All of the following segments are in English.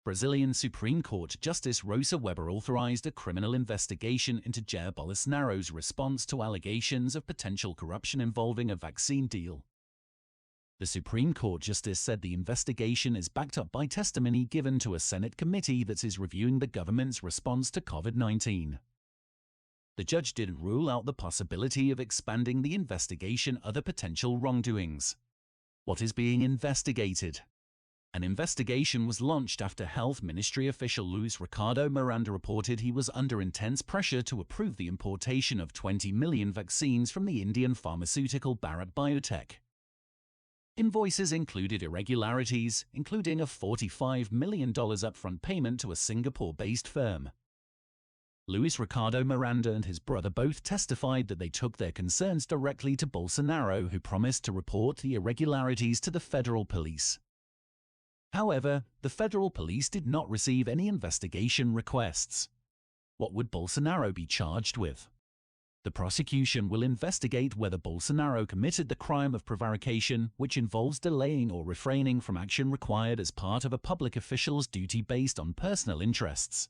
Brazilian Supreme Court Justice Rosa authorized a criminal investigation into Jair Bolsonaro's response to allegations of potential corruption involving a vaccine deal. The Supreme Court Justice said the investigation is backed up by testimony given to a Senate committee that is reviewing the government's response to COVID-19. The judge didn't rule out the possibility of expanding the investigation to other potential wrongdoings. What is being investigated? An investigation was launched after Health Ministry official Luis Ricardo Miranda reported he was under intense pressure to approve the importation of 20 million vaccines from the Indian pharmaceutical Bharat Biotech. Invoices included irregularities, including a $45 million upfront payment to a Singapore-based firm. Luis Ricardo Miranda and his brother both testified that they took their concerns directly to Bolsonaro, who promised to report the irregularities to the federal police. However, the federal police did not receive any investigation requests. What would Bolsonaro be charged with? The prosecution will investigate whether Bolsonaro committed the crime of prevarication, which involves delaying or refraining from action required as part of a public official's duty based on personal interests.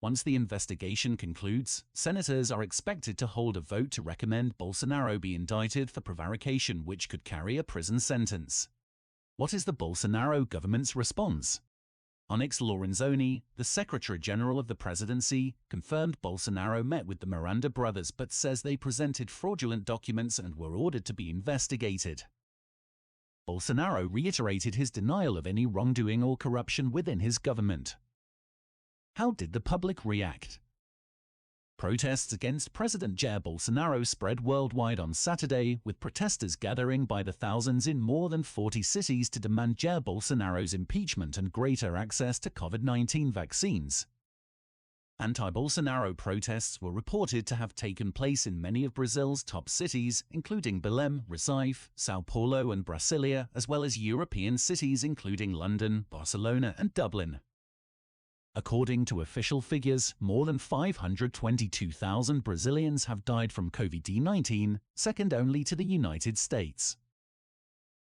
Once the investigation concludes, senators are expected to hold a vote to recommend Bolsonaro be indicted for prevarication, which could carry a prison sentence. What is the Bolsonaro government's response? Onyx Lorenzoni, the Secretary General of the presidency, confirmed Bolsonaro met with the Miranda brothers but says they presented fraudulent documents and were ordered to be investigated. Bolsonaro reiterated his denial of any wrongdoing or corruption within his government. How did the public react? Protests against President Jair Bolsonaro spread worldwide on Saturday, with protesters gathering by the thousands in more than 40 cities to demand Jair Bolsonaro's impeachment and greater access to COVID-19 vaccines. Anti-Bolsonaro protests were reported to have taken place in many of Brazil's top cities, including Belém, Recife, São Paulo and Brasilia, as well as European cities including London, Barcelona and Dublin. According to official figures, more than 522,000 Brazilians have died from COVID-19, second only to the United States.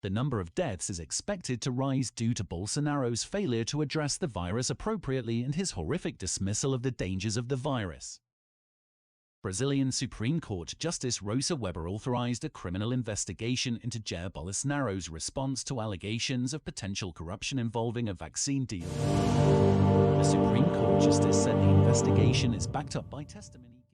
The number of deaths is expected to rise due to Bolsonaro's failure to address the virus appropriately and his horrific dismissal of the dangers of the virus. Brazilian Supreme Court Justice Rosa authorized a criminal investigation into Jair Bolsonaro's response to allegations of potential corruption involving a vaccine deal. The Supreme Court Justice said the investigation is backed up by testimony.